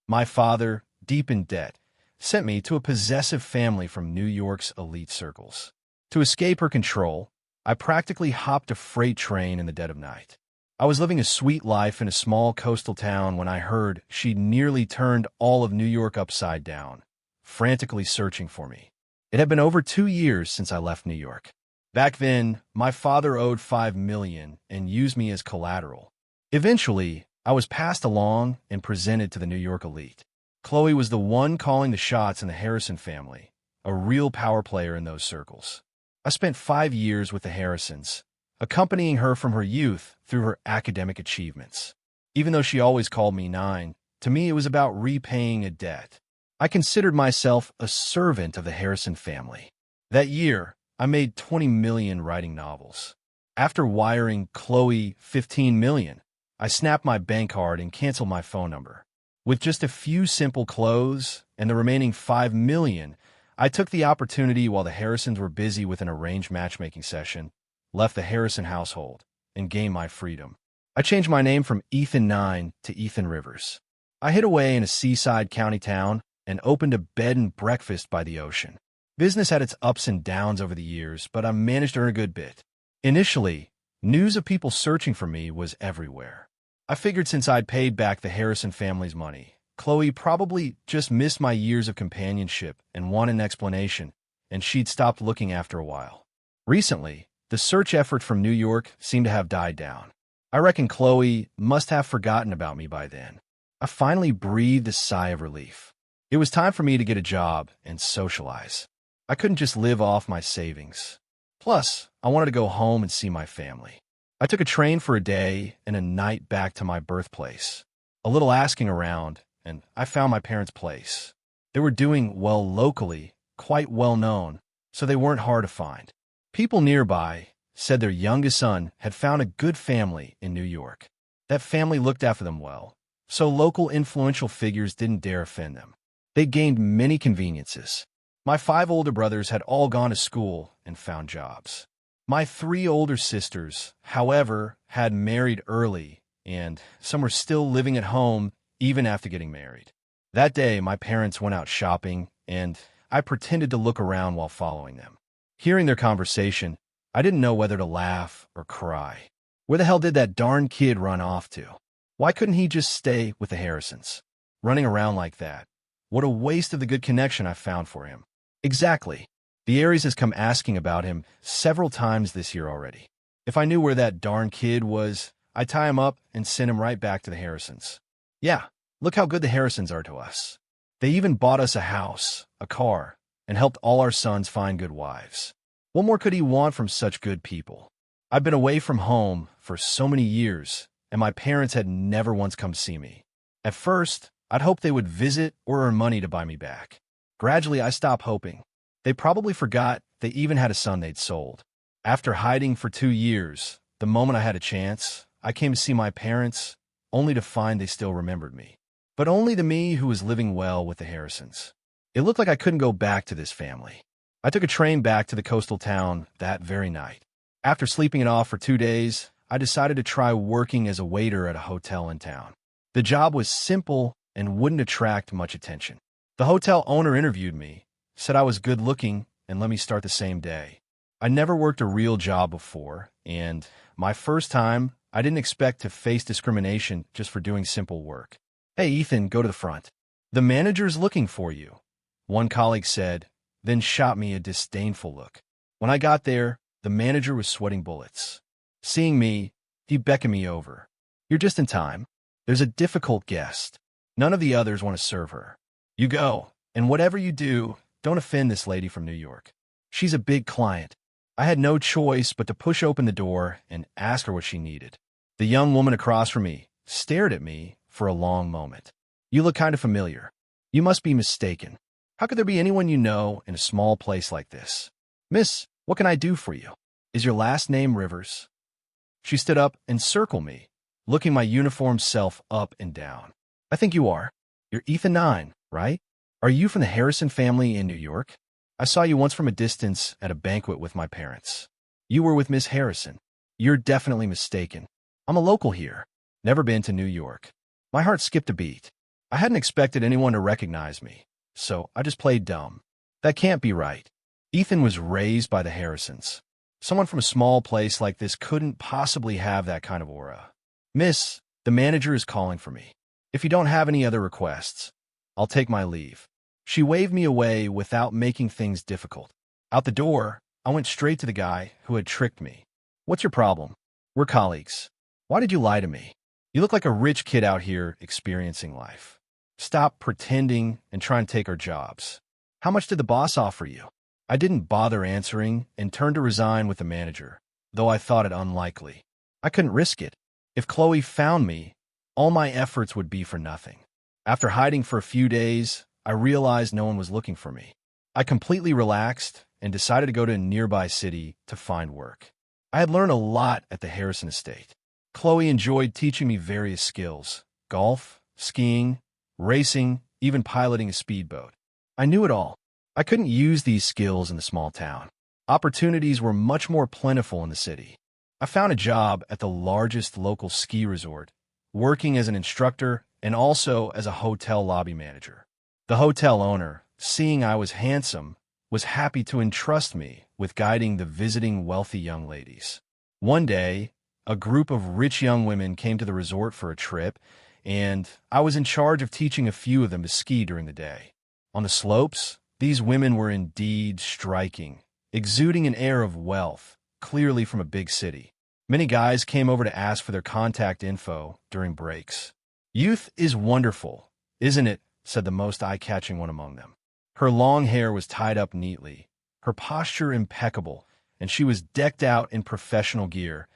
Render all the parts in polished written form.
My father, deep in debt, sent me to a possessive family from New York's elite circles. To escape her control, I practically hopped a freight train in the dead of night. I was living a sweet life in a small coastal town when I heard she'd nearly turned all of New York upside down, frantically searching for me. It had been over 2 years since I left New York. Back then, my father owed $5 million and used me as collateral. Eventually, I was passed along and presented to the New York elite. Khloe was the one calling the shots in the Harrison family, a real power player in those circles. I spent 5 years with the Harrisons, accompanying her from her youth through her academic achievements. Even though she always called me Nine, to me it was about repaying a debt. I considered myself a servant of the Harrison family. That year, I made $20 million writing novels. After wiring Khloe $15 million, I snapped my bank card and canceled my phone number. With just a few simple clothes and the remaining $5 million, I took the opportunity while the Harrisons were busy with an arranged matchmaking session, left the Harrison household, and gained my freedom. I changed my name from Ethan Nine to Ethan Rivers. I hid away in a seaside county town and opened a bed and breakfast by the ocean. Business had its ups and downs over the years, but I managed to earn a good bit. Initially, news of people searching for me was everywhere. I figured since I'd paid back the Harrison family's money, Khloe probably just missed my years of companionship and wanted an explanation, and she'd stopped looking after a while. Recently, the search effort from New York seemed to have died down. I reckon Khloe must have forgotten about me by then. I finally breathed a sigh of relief. It was time for me to get a job and socialize. I couldn't just live off my savings. Plus, I wanted to go home and see my family. I took a train for a day and a night back to my birthplace. A little asking around, and I found my parents' place. They were doing well locally, quite well known, so they weren't hard to find. People nearby said their youngest son had found a good family in New York. That family looked after them well, so local influential figures didn't dare offend them. They gained many conveniences. My 5 older brothers had all gone to school and found jobs. My 3 older sisters, however, had married early, and some were still living at home even after getting married. That day, my parents went out shopping, and I pretended to look around while following them. Hearing their conversation, I didn't know whether to laugh or cry. Where the hell did that darn kid run off to? Why couldn't he just stay with the Harrisons? Running around like that. What a waste of the good connection I found for him. Exactly. The Aries has come asking about him several times this year already. If I knew where that darn kid was, I'd tie him up and send him right back to the Harrisons. Yeah, look how good the Harrisons are to us. They even bought us a house, a car, and helped all our sons find good wives. What more could he want from such good people? I've been away from home for so many years, and my parents had never once come see me. At first, I'd hoped they would visit or earn money to buy me back. Gradually, I stopped hoping. They probably forgot they even had a son they'd sold. After hiding for 2 years, the moment I had a chance, I came to see my parents, only to find they still remembered me. But only the me who was living well with the Harrisons. It looked like I couldn't go back to this family. I took a train back to the coastal town that very night. After sleeping it off for 2 days, I decided to try working as a waiter at a hotel in town. The job was simple and wouldn't attract much attention. The hotel owner interviewed me, said I was good-looking, and let me start the same day. I never worked a real job before, and my first time, I didn't expect to face discrimination just for doing simple work. "Hey, Ethan, go to the front. The manager's looking for you," one colleague said, then shot me a disdainful look. When I got there, the manager was sweating bullets. Seeing me, he beckoned me over. "You're just in time. There's a difficult guest. None of the others want to serve her. You go, and whatever you do, don't offend this lady from New York. She's a big client." I had no choice but to push open the door and ask her what she needed. The young woman across from me stared at me for a long moment. "You look kind of familiar. You must be mistaken. How could there be anyone you know in a small place like this? Miss, what can I do for you? Is your last name Rivers?" She stood up and circled me, looking my uniformed self up and down. "I think you are. You're Ethan Nine, right? Are you from the Harrison family in New York? I saw you once from a distance at a banquet with my parents. You were with Miss Harrison. You're definitely mistaken. I'm a local here. Never been to New York." My heart skipped a beat. I hadn't expected anyone to recognize me, so I just played dumb. That can't be right. Ethan was raised by the Harrisons. Someone from a small place like this couldn't possibly have that kind of aura. Miss, the manager is calling for me. If you don't have any other requests, I'll take my leave. She waved me away without making things difficult. Out the door, I went straight to the guy who had tricked me. What's your problem? We're colleagues. Why did you lie to me? You look like a rich kid out here experiencing life. Stop pretending and try and take our jobs. How much did the boss offer you? I didn't bother answering and turned to resign with the manager, though I thought it unlikely. I couldn't risk it. If Khloe found me, all my efforts would be for nothing. After hiding for a few days, I realized no one was looking for me. I completely relaxed and decided to go to a nearby city to find work. I had learned a lot at the Harrison estate. Khloe enjoyed teaching me various skills: golf, skiing, racing, even piloting a speedboat. I knew it all. I couldn't use these skills in the small town. Opportunities were much more plentiful in the city. I found a job at the largest local ski resort, working as an instructor and also as a hotel lobby manager. The hotel owner, seeing I was handsome, was happy to entrust me with guiding the visiting wealthy young ladies. One day, a group of rich young women came to the resort for a trip, and I was in charge of teaching a few of them to ski during the day. On the slopes, these women were indeed striking, exuding an air of wealth, clearly from a big city. Many guys came over to ask for their contact info during breaks. "Youth is wonderful, isn't it?" said the most eye-catching one among them. Her long hair was tied up neatly, her posture impeccable, and she was decked out in professional gear,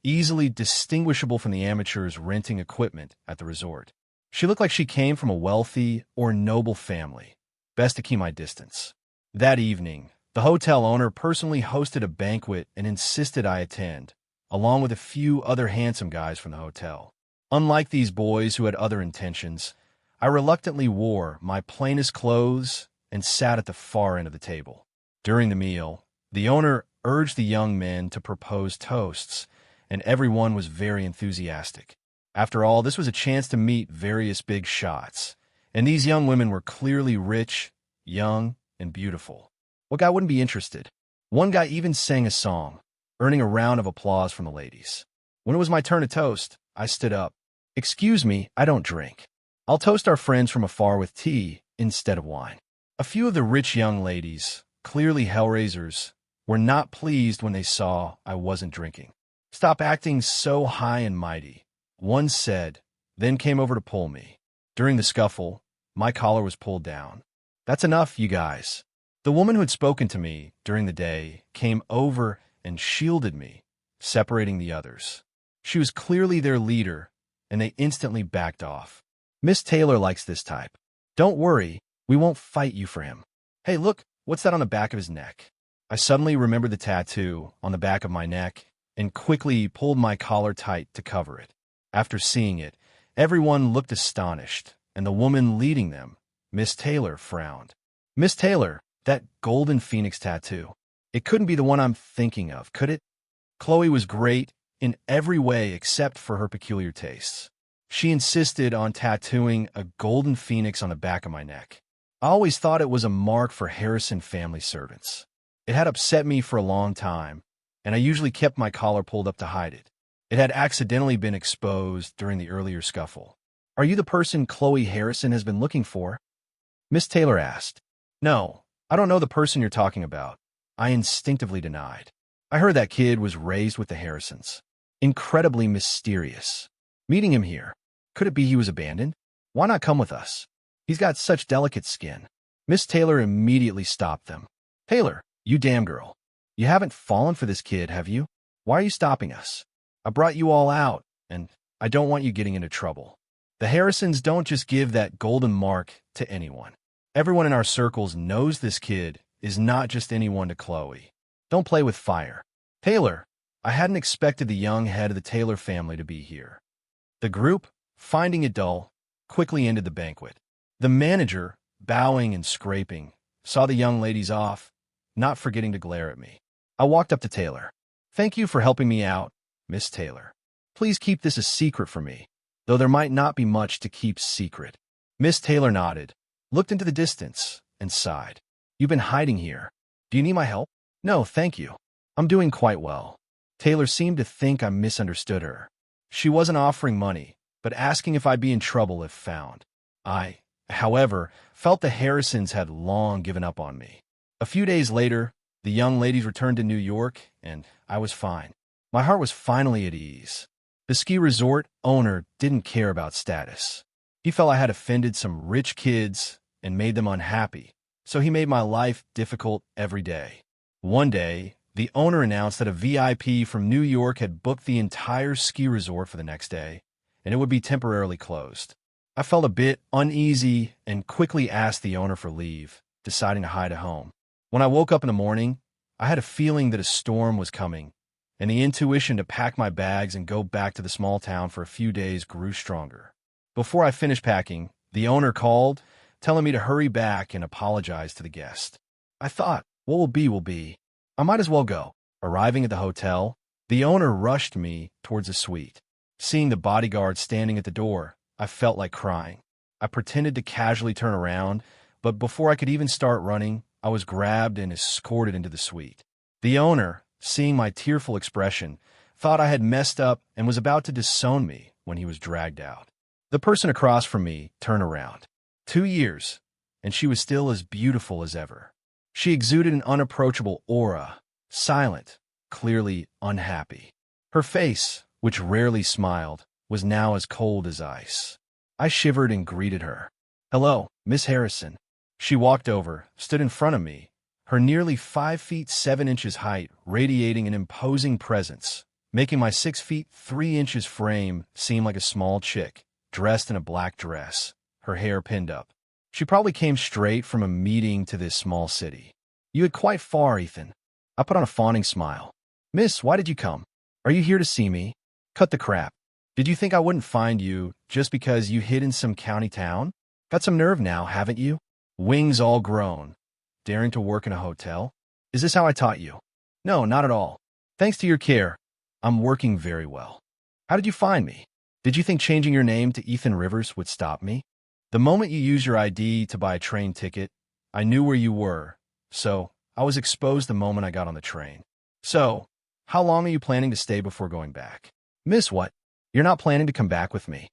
easily distinguishable from the amateurs renting equipment at the resort. She looked like she came from a wealthy or noble family. Best to keep my distance. That evening, the hotel owner personally hosted a banquet and insisted I attend, along with a few other handsome guys from the hotel. Unlike these boys who had other intentions, I reluctantly wore my plainest clothes and sat at the far end of the table. During the meal, the owner urged the young men to propose toasts, and everyone was very enthusiastic. After all, this was a chance to meet various big shots, and these young women were clearly rich, young, and beautiful. What guy wouldn't be interested? One guy even sang a song, earning a round of applause from the ladies. When it was my turn to toast, I stood up. "Excuse me, I don't drink. I'll toast our friends from afar with tea instead of wine." A few of the rich young ladies, clearly hellraisers, were not pleased when they saw I wasn't drinking. "Stop acting so high and mighty," one said, then came over to pull me. During the scuffle, my collar was pulled down. "That's enough, you guys." The woman who had spoken to me during the day came over and shielded me, separating the others. She was clearly their leader, and they instantly backed off. "Miss Taylor likes this type. Don't worry, we won't fight you for him. Hey, look, what's that on the back of his neck?" I suddenly remembered the tattoo on the back of my neck and quickly pulled my collar tight to cover it. After seeing it, everyone looked astonished, and the woman leading them, Miss Taylor, frowned. "Miss Taylor, that golden phoenix tattoo. It couldn't be the one I'm thinking of, could it?" Khloe was great in every way except for her peculiar tastes. She insisted on tattooing a golden phoenix on the back of my neck. I always thought it was a mark for Harrison family servants. It had upset me for a long time, and I usually kept my collar pulled up to hide it. It had accidentally been exposed during the earlier scuffle. "Are you the person Khloe Harrison has been looking for?" Miss Taylor asked. "No, I don't know the person you're talking about," I instinctively denied. "I heard that kid was raised with the Harrisons. Incredibly mysterious. Meeting him here. Could it be he was abandoned? Why not come with us? He's got such delicate skin." Miss Taylor immediately stopped them. "Taylor, you damn girl. You haven't fallen for this kid, have you? Why are you stopping us? I brought you all out, and I don't want you getting into trouble. The Harrisons don't just give that golden mark to anyone. Everyone in our circles knows this kid is not just anyone to Khloe. Don't play with fire." "Taylor, I hadn't expected the young head of the Taylor family to be here." The group, finding it dull, quickly ended the banquet. The manager, bowing and scraping, saw the young ladies off, not forgetting to glare at me. I walked up to Taylor. "Thank you for helping me out, Miss Taylor. Please keep this a secret from me, though there might not be much to keep secret." Miss Taylor nodded, looked into the distance, and sighed. You've been hiding here. Do you need my help? No, thank you. I'm doing quite well. Taylor seemed to think I misunderstood her. She wasn't offering money, but asking if I'd be in trouble if found. I, however, felt the Harrisons had long given up on me. A few days later, the young ladies returned to New York, and I was fine. My heart was finally at ease. The ski resort owner didn't care about status. He felt I had offended some rich kids and made them unhappy, so he made my life difficult every day. One day, the owner announced that a VIP from New York had booked the entire ski resort for the next day, and it would be temporarily closed. I felt a bit uneasy and quickly asked the owner for leave, deciding to hide at home. When I woke up in the morning, I had a feeling that a storm was coming, and the intuition to pack my bags and go back to the small town for a few days grew stronger. Before I finished packing, the owner called, telling me to hurry back and apologize to the guest. I thought, what will be will be. I might as well go. Arriving at the hotel, the owner rushed me towards a suite. Seeing the bodyguard standing at the door, I felt like crying. I pretended to casually turn around, but before I could even start running, I was grabbed and escorted into the suite. The owner, seeing my tearful expression, thought I had messed up and was about to disown me when he was dragged out. The person across from me turned around. 2 years, and she was still as beautiful as ever. She exuded an unapproachable aura, silent, clearly unhappy. Her face, which rarely smiled, was now as cold as ice. I shivered and greeted her. Hello, Miss Harrison. She walked over, stood in front of me, her nearly 5 feet 7 inches height radiating an imposing presence, making my 6 feet 3 inches frame seem like a small chick, dressed in a black dress, her hair pinned up. She probably came straight from a meeting to this small city. You had quite far, Ethan. I put on a fawning smile. Miss, why did you come? Are you here to see me? Cut the crap. Did you think I wouldn't find you just because you hid in some county town? Got some nerve now, haven't you? Wings all grown. Daring to work in a hotel? Is this how I taught you? No, not at all. Thanks to your care, I'm working very well. How did you find me? Did you think changing your name to Ethan Rivers would stop me? The moment you used your ID to buy a train ticket, I knew where you were, so I was exposed the moment I got on the train. So, how long are you planning to stay before going back? Miss, what? You're not planning to come back with me?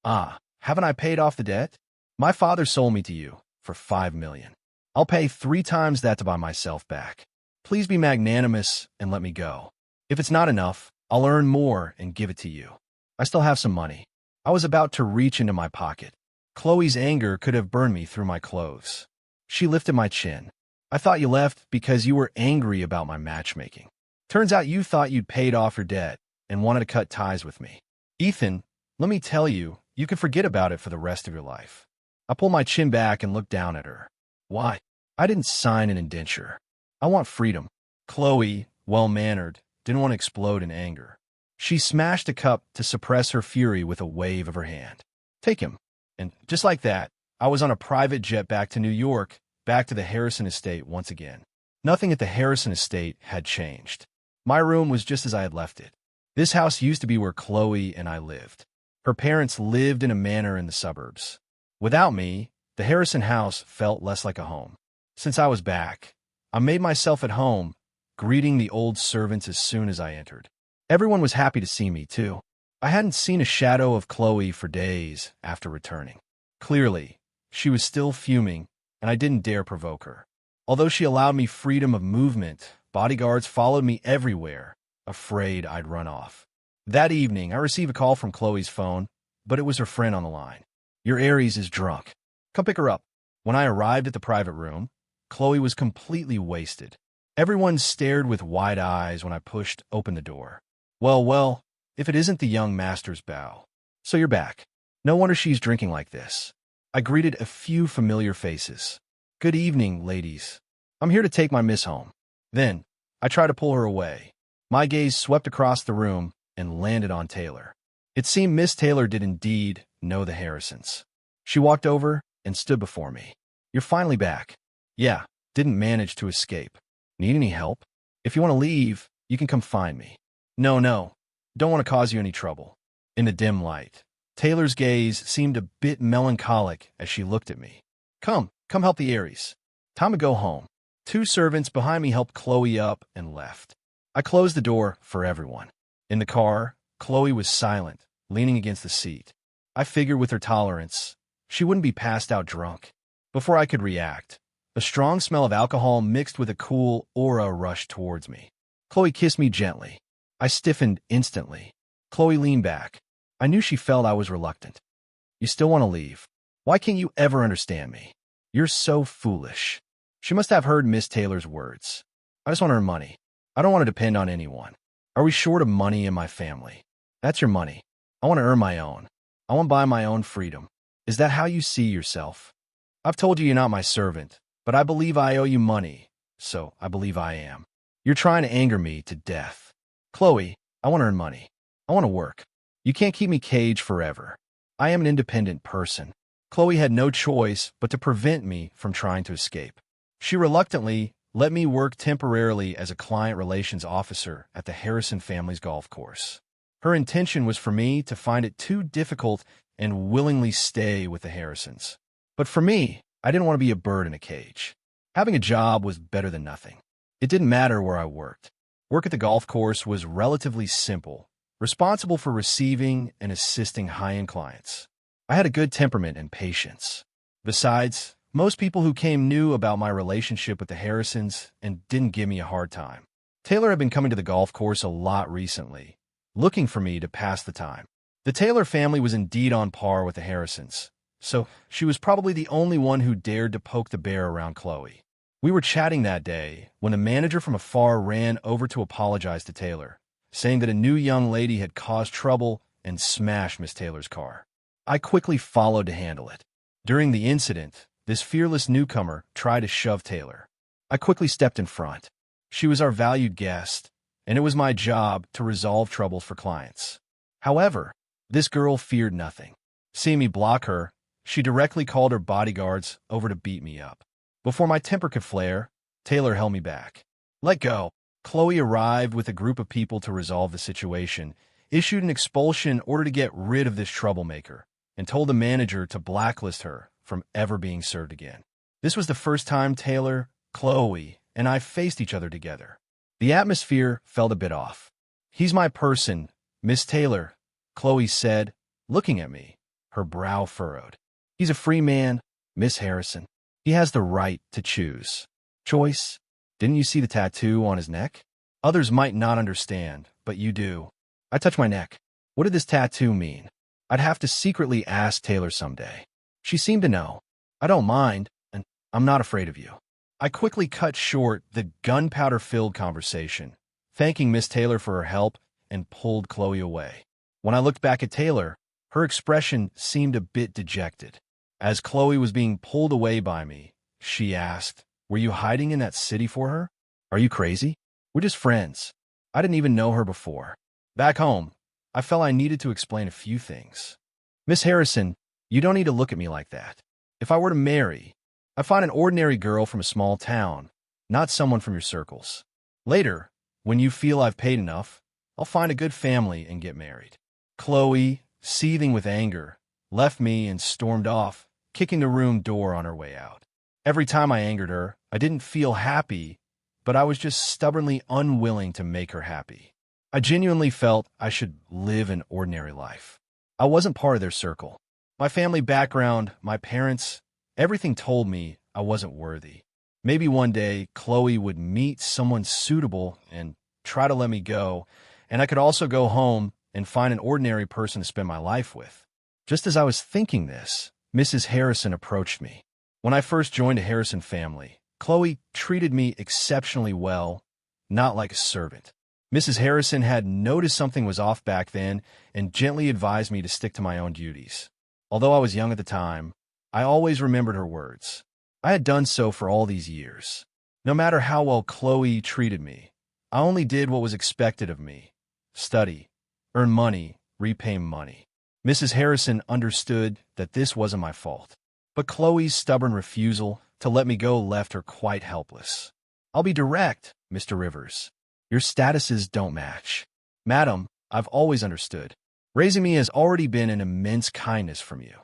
Ah, haven't I paid off the debt? My father sold me to you for $5 million. I'll pay 3 times that to buy myself back. Please be magnanimous and let me go. If it's not enough, I'll earn more and give it to you. I still have some money. I was about to reach into my pocket. Khloe's anger could have burned me through my clothes. She lifted my chin. I thought you left because you were angry about my matchmaking. Turns out you thought you'd paid off your debt and wanted to cut ties with me. Ethan, let me tell you, you can forget about it for the rest of your life. I pulled my chin back and looked down at her. Why? I didn't sign an indenture. I want freedom. Khloe, well-mannered, didn't want to explode in anger. She smashed a cup to suppress her fury with a wave of her hand. Take him. And just like that, I was on a private jet back to New York, back to the Harrison estate once again. Nothing at the Harrison estate had changed. My room was just as I had left it. This house used to be where Khloe and I lived. Her parents lived in a manor in the suburbs. Without me, the Harrison house felt less like a home. Since I was back, I made myself at home, greeting the old servants as soon as I entered. Everyone was happy to see me, too. I hadn't seen a shadow of Khloe for days after returning. Clearly, she was still fuming, and I didn't dare provoke her. Although she allowed me freedom of movement, bodyguards followed me everywhere, afraid I'd run off. That evening, I received a call from Khloe's phone, but it was her friend on the line. Your Aries is drunk. Come pick her up. When I arrived at the private room, Khloe was completely wasted. Everyone stared with wide eyes when I pushed open the door. Well, if it isn't the young master's bow. So you're back. No wonder she's drinking like this. I greeted a few familiar faces. Good evening, ladies. I'm here to take my miss home. Then, I tried to pull her away. My gaze swept across the room and landed on Taylor. It seemed Miss Taylor did indeed know the Harrisons. She walked over and stood before me. You're finally back. Yeah, didn't manage to escape. Need any help? If you want to leave, you can come find me. No, don't want to cause you any trouble. In the dim light, Taylor's gaze seemed a bit melancholic as she looked at me. Come help the Aries. Time to go home. Two servants behind me helped Khloe up and left. I closed the door for everyone. In the car, Khloe was silent, leaning against the seat. I figured with her tolerance, she wouldn't be passed out drunk. Before I could react, a strong smell of alcohol mixed with a cool aura rushed towards me. Khloe kissed me gently. I stiffened instantly. Khloe leaned back. I knew she felt I was reluctant. You still want to leave? Why can't you ever understand me? You're so foolish. She must have heard Miss Taylor's words. I just want to earn money. I don't want to depend on anyone. Are we short of money in my family? That's your money. I want to earn my own. I want to buy my own freedom. Is that how you see yourself? I've told you you're not my servant, but I believe I owe you money, so I believe I am. You're trying to anger me to death. Khloe, I want to earn money. I want to work. You can't keep me caged forever. I am an independent person. Khloe had no choice but to prevent me from trying to escape. She reluctantly let me work temporarily as a client relations officer at the Harrison family's golf course. Her intention was for me to find it too difficult and willingly stay with the Harrisons. But for me, I didn't want to be a bird in a cage. Having a job was better than nothing. It didn't matter where I worked. Work at the golf course was relatively simple, responsible for receiving and assisting high-end clients. I had a good temperament and patience. Besides, most people who came knew about my relationship with the Harrisons and didn't give me a hard time. Taylor had been coming to the golf course a lot recently, looking for me to pass the time. The Taylor family was indeed on par with the Harrisons, so she was probably the only one who dared to poke the bear around Khloe. We were chatting that day when the manager from afar ran over to apologize to Taylor, saying that a new young lady had caused trouble and smashed Miss Taylor's car. I quickly followed to handle it. During the incident, this fearless newcomer tried to shove Taylor. I quickly stepped in front. She was our valued guest, and it was my job to resolve troubles for clients. However, this girl feared nothing. Seeing me block her, she directly called her bodyguards over to beat me up. Before my temper could flare, Taylor held me back. Let go. Khloe arrived with a group of people to resolve the situation, issued an expulsion order to get rid of this troublemaker, and told the manager to blacklist her from ever being served again. This was the first time Taylor, Khloe, and I faced each other together. The atmosphere felt a bit off. He's my person, Miss Taylor, Khloe said, looking at me, her brow furrowed. He's a free man, Miss Harrison. He has the right to choose. Choice? Didn't you see the tattoo on his neck? Others might not understand, but you do. I touched my neck. What did this tattoo mean? I'd have to secretly ask Taylor someday. She seemed to know. I don't mind, and I'm not afraid of you. I quickly cut short the gunpowder-filled conversation, thanking Miss Taylor for her help, and pulled Khloe away. When I looked back at Taylor, her expression seemed a bit dejected. As Khloe was being pulled away by me, she asked, "Were you hiding in that city for her? Are you crazy? We're just friends. I didn't even know her before." Back home, I felt I needed to explain a few things. Miss Harrison, you don't need to look at me like that. If I were to marry, I'd find an ordinary girl from a small town, not someone from your circles. Later, when you feel I've paid enough, I'll find a good family and get married. Khloe, seething with anger, left me and stormed off, kicking the room door on her way out. Every time I angered her, I didn't feel happy, but I was just stubbornly unwilling to make her happy. I genuinely felt I should live an ordinary life. I wasn't part of their circle. My family background, my parents, everything told me I wasn't worthy. Maybe one day Khloe would meet someone suitable and try to let me go, and I could also go home and find an ordinary person to spend my life with. Just as I was thinking this, Mrs. Harrison approached me. When I first joined a Harrison family, Khloe treated me exceptionally well, not like a servant. Mrs. Harrison had noticed something was off back then and gently advised me to stick to my own duties. Although I was young at the time, I always remembered her words. I had done so for all these years. No matter how well Khloe treated me, I only did what was expected of me. Study, earn money, repay money. Mrs. Harrison understood that this wasn't my fault, but Khloe's stubborn refusal to let me go left her quite helpless. I'll be direct, Mr. Rivers. Your statuses don't match. Madam, I've always understood. Raising me has already been an immense kindness from you.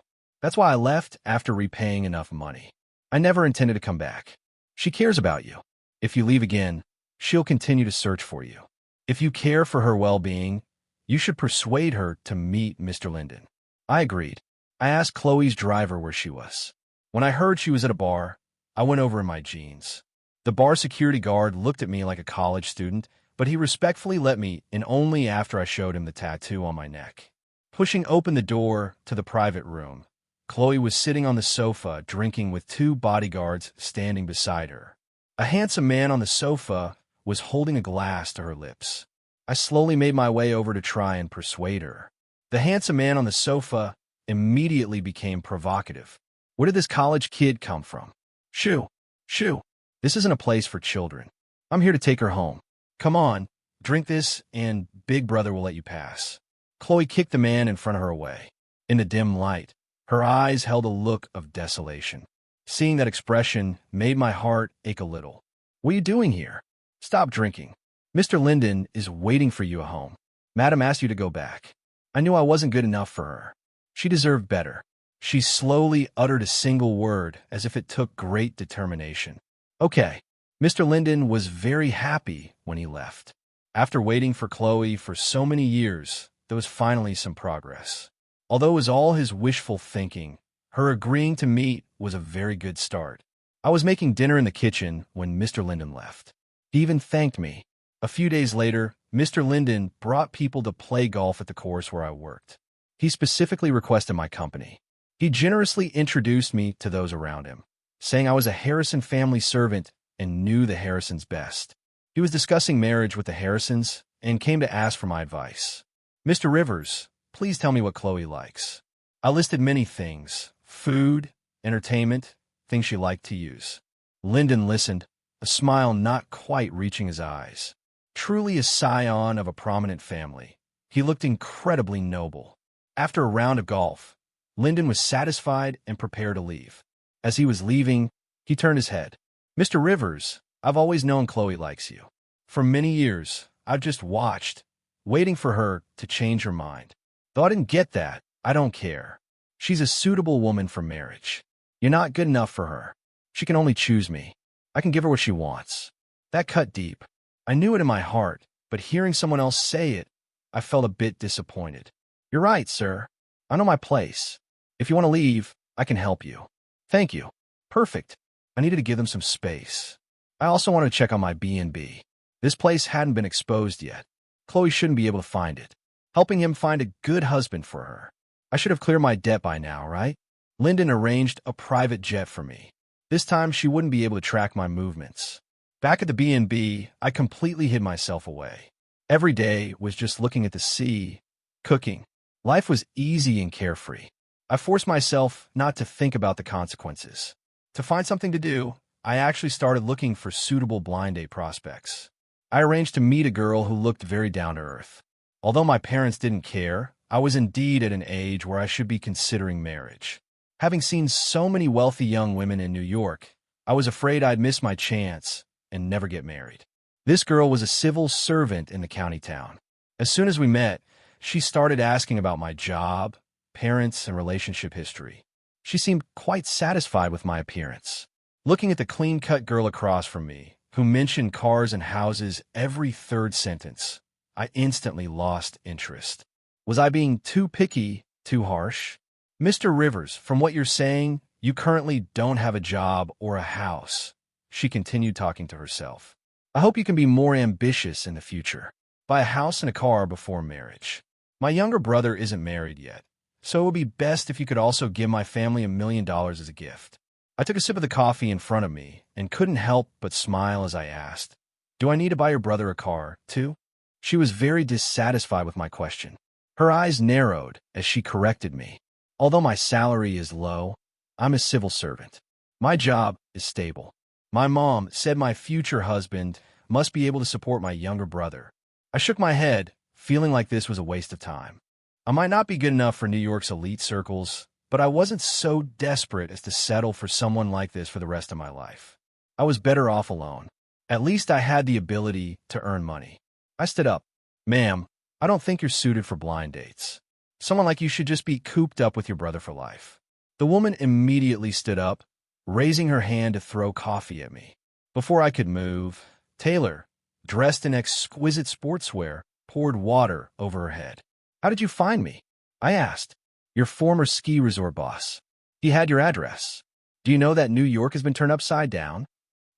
That's why I left after repaying enough money. I never intended to come back. She cares about you. If you leave again, she'll continue to search for you. If you care for her well-being, you should persuade her to meet Mr. Linden." I agreed. I asked Khloe's driver where she was. When I heard she was at a bar, I went over in my jeans. The bar security guard looked at me like a college student, but he respectfully let me in only after I showed him the tattoo on my neck. Pushing open the door to the private room, Khloe was sitting on the sofa drinking with two bodyguards standing beside her. A handsome man on the sofa was holding a glass to her lips. I slowly made my way over to try and persuade her. The handsome man on the sofa immediately became provocative. "Where did this college kid come from?" Shoo! Shoo! This isn't a place for children. I'm here to take her home. Come on, drink this, and Big Brother will let you pass." Khloe kicked the man in front of her away. In the dim light, her eyes held a look of desolation. Seeing that expression made my heart ache a little. "What are you doing here? Stop drinking. Mr. Linden is waiting for you at home. Madam asked you to go back." I knew I wasn't good enough for her. She deserved better. She slowly uttered a single word as if it took great determination. "Okay." Mr. Linden was very happy when he left. After waiting for Khloe for so many years, there was finally some progress. Although it was all his wishful thinking, her agreeing to meet was a very good start. I was making dinner in the kitchen when Mr. Linden left. He even thanked me. A few days later, Mr. Linden brought people to play golf at the course where I worked. He specifically requested my company. He generously introduced me to those around him, saying I was a Harrison family servant and knew the Harrisons best. He was discussing marriage with the Harrisons and came to ask for my advice. "Mr. Rivers, please tell me what Khloe likes." I listed many things: food, entertainment, things she liked to use. Linden listened, a smile not quite reaching his eyes. Truly a scion of a prominent family, he looked incredibly noble. After a round of golf, Linden was satisfied and prepared to leave. As he was leaving, he turned his head. "Mr. Rivers, I've always known Khloe likes you. For many years, I've just watched, waiting for her to change her mind. Though I didn't get that, I don't care. She's a suitable woman for marriage. You're not good enough for her. She can only choose me. I can give her what she wants." That cut deep. I knew it in my heart, but hearing someone else say it, I felt a bit disappointed. "You're right, sir. I know my place. If you want to leave, I can help you." "Thank you." Perfect. I needed to give them some space. I also wanted to check on my B&B. This place hadn't been exposed yet. Khloe shouldn't be able to find it. Helping him find a good husband for her. I should have cleared my debt by now, right? Linden arranged a private jet for me. This time she wouldn't be able to track my movements. Back at the B&B, I completely hid myself away. Every day was just looking at the sea, cooking. Life was easy and carefree. I forced myself not to think about the consequences. To find something to do, I actually started looking for suitable blind date prospects. I arranged to meet a girl who looked very down to earth. Although my parents didn't care, I was indeed at an age where I should be considering marriage. Having seen so many wealthy young women in New York, I was afraid I'd miss my chance and never get married. This girl was a civil servant in the county town. As soon as we met, she started asking about my job, parents, and relationship history. She seemed quite satisfied with my appearance. Looking at the clean-cut girl across from me, who mentioned cars and houses every third sentence, I instantly lost interest. Was I being too picky, too harsh? "Mr. Rivers, from what you're saying, you currently don't have a job or a house." She continued talking to herself. "I hope you can be more ambitious in the future. Buy a house and a car before marriage. My younger brother isn't married yet, so it would be best if you could also give my family $1 million as a gift." I took a sip of the coffee in front of me and couldn't help but smile as I asked, "Do I need to buy your brother a car, too?" She was very dissatisfied with my question. Her eyes narrowed as she corrected me. "Although my salary is low, I'm a civil servant. My job is stable. My mom said my future husband must be able to support my younger brother." I shook my head, feeling like this was a waste of time. I might not be good enough for New York's elite circles, but I wasn't so desperate as to settle for someone like this for the rest of my life. I was better off alone. At least I had the ability to earn money. I stood up. "Ma'am, I don't think you're suited for blind dates. Someone like you should just be cooped up with your brother for life. The woman immediately stood up, raising her hand to throw coffee at me. Before I could move, Taylor, dressed in exquisite sportswear, poured water over her head. "How did you find me?" I asked. "Your former ski resort boss. He had your address. Do you know that New York has been turned upside down?"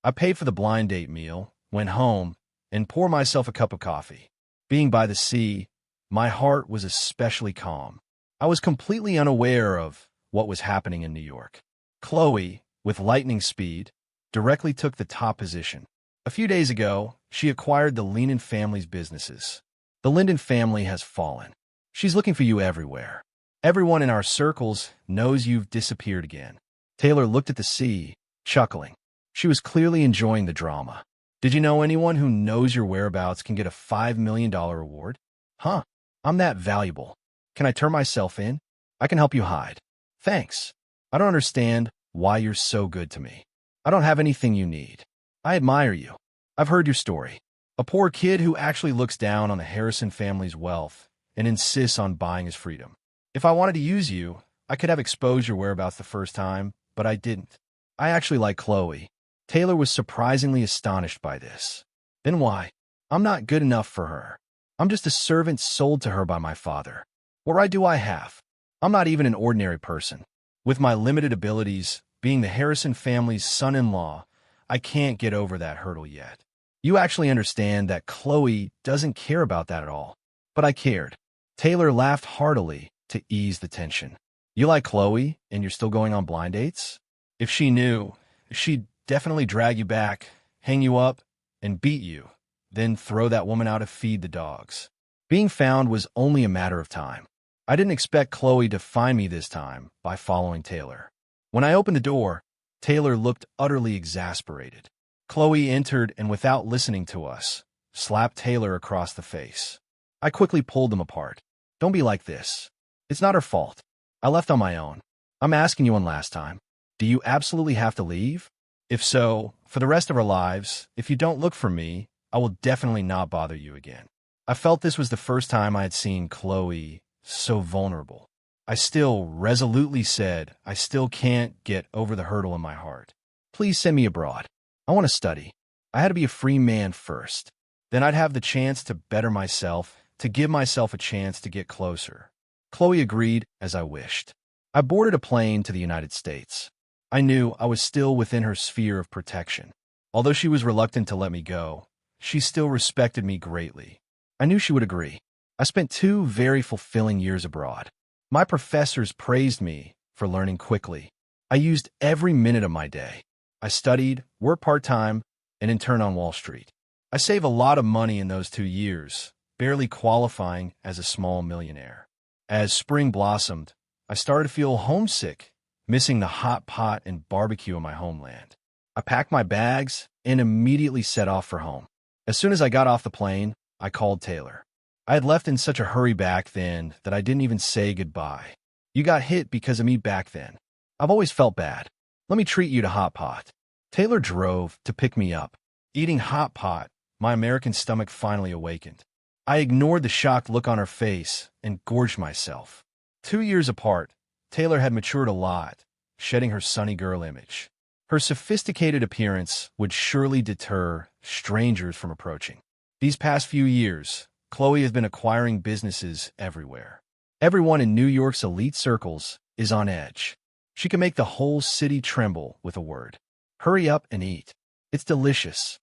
I paid for the blind date meal, went home, and poured myself a cup of coffee. Being by the sea, my heart was especially calm. I was completely unaware of what was happening in New York. Khloe, with lightning speed, directly took the top position. A few days ago, she acquired the Linden family's businesses. The Linden family has fallen. She's looking for you everywhere. Everyone in our circles knows you've disappeared again. Taylor looked at the sea, chuckling. She was clearly enjoying the drama. "Did you know anyone who knows your whereabouts can get a $5 million reward?" "Huh, I'm that valuable. Can I turn myself in? I can help you hide." "Thanks. I don't understand why you're so good to me. I don't have anything you need. I admire you. I've heard your story. A poor kid who actually looks down on the Harrison family's wealth and insists on buying his freedom. If I wanted to use you, I could have exposed your whereabouts the first time, but I didn't. I actually like Khloe." Taylor was surprisingly astonished by this. "Then why? I'm not good enough for her. I'm just a servant sold to her by my father. What right do I have? I'm not even an ordinary person. With my limited abilities, being the Harrison family's son-in-law, I can't get over that hurdle yet. You actually understand that Khloe doesn't care about that at all." But I cared. Taylor laughed heartily to ease the tension. "You like Khloe, and you're still going on blind dates? If she knew, she'd definitely drag you back, hang you up, and beat you, then throw that woman out to feed the dogs." Being found was only a matter of time. I didn't expect Khloe to find me this time by following Taylor. When I opened the door, Taylor looked utterly exasperated. Khloe entered and, without listening to us, slapped Taylor across the face. I quickly pulled them apart. "Don't be like this. It's not her fault. I left on my own. I'm asking you one last time. Do you absolutely have to leave? If so, for the rest of our lives, if you don't look for me, I will definitely not bother you again." I felt this was the first time I had seen Khloe so vulnerable. I still resolutely said I still can't get over the hurdle in my heart. "Please send me abroad. I want to study. I had to be a free man first. Then I'd have the chance to better myself, to give myself a chance to get closer." Khloe agreed as I wished. I boarded a plane to the United States. I knew I was still within her sphere of protection. Although she was reluctant to let me go, she still respected me greatly. I knew she would agree. I spent 2 very fulfilling years abroad. My professors praised me for learning quickly. I used every minute of my day. I studied, worked part-time, and interned on Wall Street. I saved a lot of money in those 2 years, barely qualifying as a small millionaire. As spring blossomed, I started to feel homesick, missing the hot pot and barbecue in my homeland. I packed my bags and immediately set off for home. As soon as I got off the plane, I called Taylor. I had left in such a hurry back then that I didn't even say goodbye. "You got hit because of me back then. I've always felt bad. Let me treat you to hot pot." Taylor drove to pick me up. Eating hot pot, my American stomach finally awakened. I ignored the shocked look on her face and gorged myself. 2 years apart, Taylor had matured a lot, shedding her sunny girl image. Her sophisticated appearance would surely deter strangers from approaching. These past few years, Khloe has been acquiring businesses everywhere. Everyone in New York's elite circles is on edge. She can make the whole city tremble with a word. Hurry up and eat. It's delicious.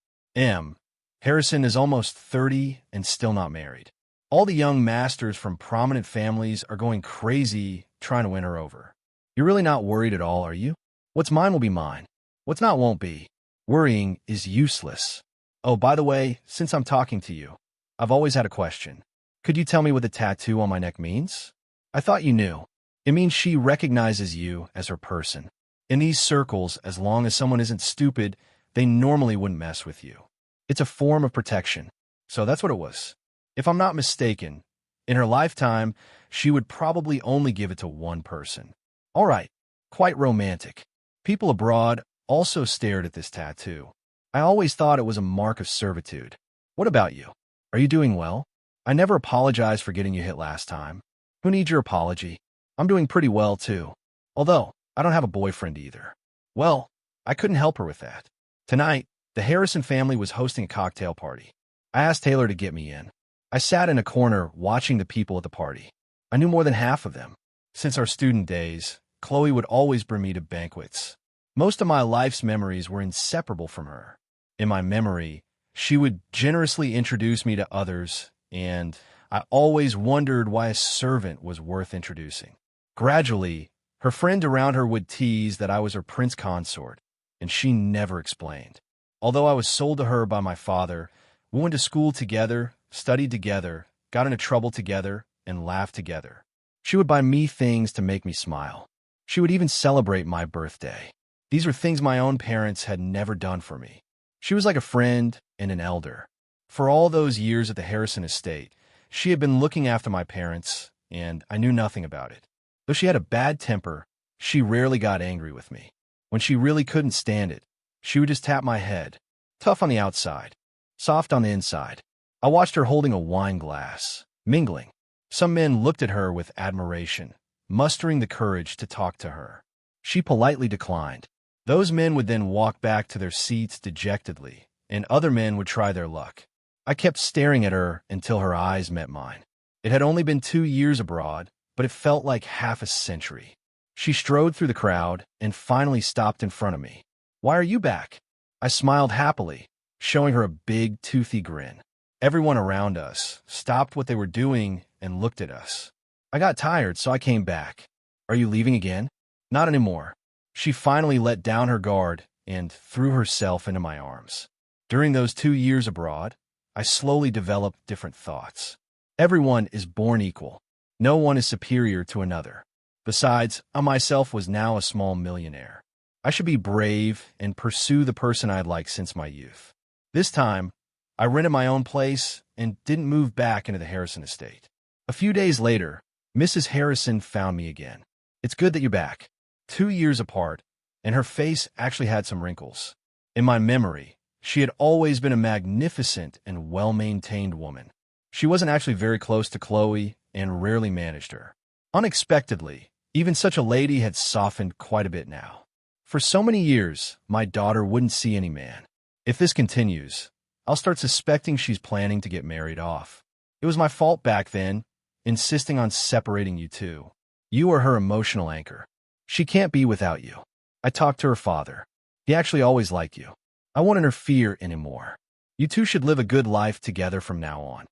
Harrison is almost 30 and still not married. All the young masters from prominent families are going crazy trying to win her over. You're really not worried at all, are you? What's mine will be mine. What's not won't be. Worrying is useless. Oh, by the way, since I'm talking to you, I've always had a question. Could you tell me what the tattoo on my neck means? I thought you knew. It means she recognizes you as her person. In these circles, as long as someone isn't stupid, they normally wouldn't mess with you. It's a form of protection. So that's what it was. If I'm not mistaken, in her lifetime, she would probably only give it to one person. All right, quite romantic. People abroad also stared at this tattoo. I always thought it was a mark of servitude. What about you? Are you doing well? I never apologized for getting you hit last time. Who needs your apology? I'm doing pretty well, too. Although, I don't have a boyfriend either. Well, I couldn't help her with that. Tonight, the Harrison family was hosting a cocktail party. I asked Taylor to get me in. I sat in a corner watching the people at the party. I knew more than half of them. Since our student days, Khloe would always bring me to banquets. Most of my life's memories were inseparable from her. In my memory, she would generously introduce me to others, and I always wondered why a servant was worth introducing. Gradually, her friend around her would tease that I was her prince consort, and she never explained. Although I was sold to her by my father, we went to school together, studied together, got into trouble together, and laughed together. She would buy me things to make me smile. She would even celebrate my birthday. These were things my own parents had never done for me. She was like a friend and an elder. For all those years at the Harrison estate, she had been looking after my parents, and I knew nothing about it. Though she had a bad temper, she rarely got angry with me. When she really couldn't stand it, she would just tap my head. Tough on the outside, soft on the inside. I watched her holding a wine glass, mingling. Some men looked at her with admiration, mustering the courage to talk to her. She politely declined. Those men would then walk back to their seats dejectedly, and other men would try their luck. I kept staring at her until her eyes met mine. It had only been 2 years abroad, but it felt like half a century. She strode through the crowd and finally stopped in front of me. "Why are you back?" I smiled happily, showing her a big, toothy grin. Everyone around us stopped what they were doing and looked at us. "I got tired, so I came back." "Are you leaving again?" "Not anymore." She finally let down her guard and threw herself into my arms. During those 2 years abroad, I slowly developed different thoughts. Everyone is born equal. No one is superior to another. Besides, I myself was now a small millionaire. I should be brave and pursue the person I'd liked since my youth. This time, I rented my own place and didn't move back into the Harrison estate. A few days later, Mrs. Harrison found me again. "It's good that you're back." 2 years apart, and her face actually had some wrinkles. In my memory, she had always been a magnificent and well-maintained woman. She wasn't actually very close to Khloe and rarely managed her. Unexpectedly, even such a lady had softened quite a bit now. For so many years, my daughter wouldn't see any man. If this continues, I'll start suspecting she's planning to get married off. It was my fault back then, insisting on separating you two. You are her emotional anchor. She can't be without you. I talked to her father. He actually always liked you. I won't interfere anymore. You two should live a good life together from now on.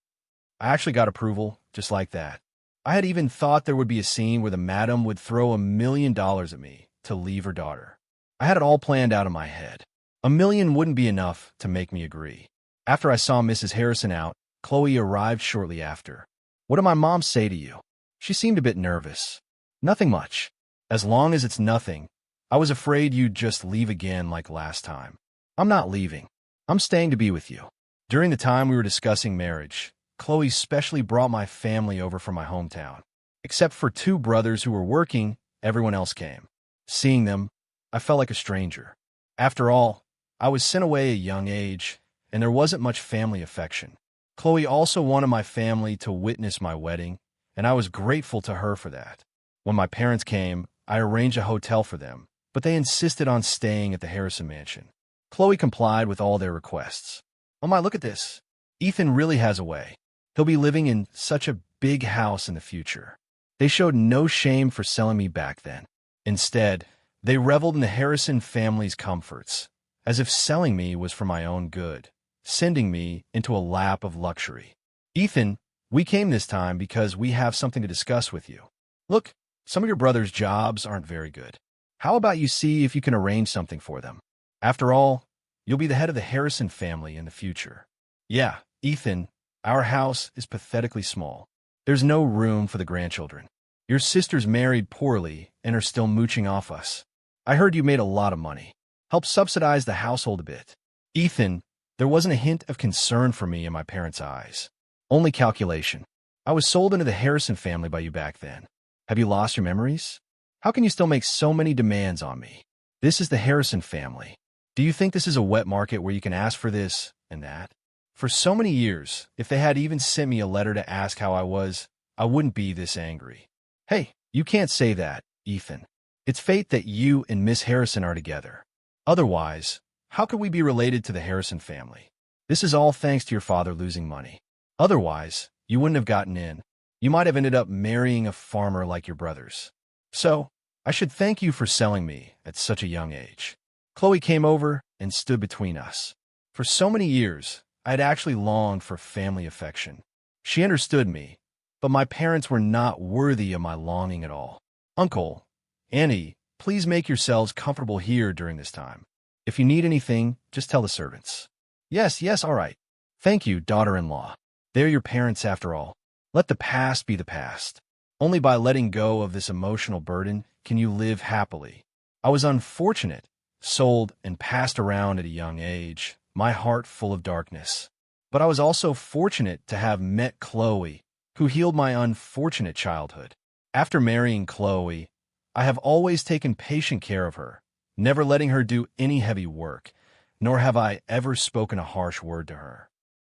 I actually got approval, just like that. I had even thought there would be a scene where the madam would throw $1 million at me to leave her daughter. I had it all planned out in my head. $1 million wouldn't be enough to make me agree. After I saw Mrs. Harrison out, Khloe arrived shortly after. "What did my mom say to you?" She seemed a bit nervous. "Nothing much. As long as it's nothing, I was afraid you'd just leave again like last time." "I'm not leaving. I'm staying to be with you." During the time we were discussing marriage, Khloe specially brought my family over from my hometown. Except for 2 brothers who were working, everyone else came. Seeing them, I felt like a stranger. After all, I was sent away at a young age, and there wasn't much family affection. Khloe also wanted my family to witness my wedding, and I was grateful to her for that. When my parents came, I arranged a hotel for them, but they insisted on staying at the Harrison mansion. Khloe complied with all their requests. "Oh my, look at this. Ethan really has a way. He'll be living in such a big house in the future." They showed no shame for selling me back then. Instead, they reveled in the Harrison family's comforts, as if selling me was for my own good, sending me into a lap of luxury. "Ethan, we came this time because we have something to discuss with you. Look, some of your brother's jobs aren't very good. How about you see if you can arrange something for them? After all, you'll be the head of the Harrison family in the future." "Yeah, Ethan, our house is pathetically small. There's no room for the grandchildren. Your sister's married poorly and are still mooching off us. I heard you made a lot of money. Help subsidize the household a bit." Ethan, there wasn't a hint of concern for me in my parents' eyes. Only calculation. "I was sold into the Harrison family by you back then. Have you lost your memories? How can you still make so many demands on me? This is the Harrison family. Do you think this is a wet market where you can ask for this and that?" For so many years, if they had even sent me a letter to ask how I was, I wouldn't be this angry. Hey, you can't say that, Ethan. It's fate that you and Miss Harrison are together. Otherwise, how could we be related to the Harrison family? This is all thanks to your father losing money. Otherwise, you wouldn't have gotten in. You might have ended up marrying a farmer like your brothers. So, I should thank you for selling me at such a young age. Khloe came over and stood between us. For so many years, I had actually longed for family affection. She understood me, but my parents were not worthy of my longing at all. Uncle, Annie, please make yourselves comfortable here during this time. If you need anything, just tell the servants. Yes, all right. Thank you, daughter-in-law. They're your parents after all. Let the past be the past. Only by letting go of this emotional burden can you live happily. I was unfortunate, sold and passed around at a young age, my heart full of darkness. But I was also fortunate to have met Khloe, who healed my unfortunate childhood. After marrying Khloe, I have always taken patient care of her, never letting her do any heavy work, nor have I ever spoken a harsh word to her.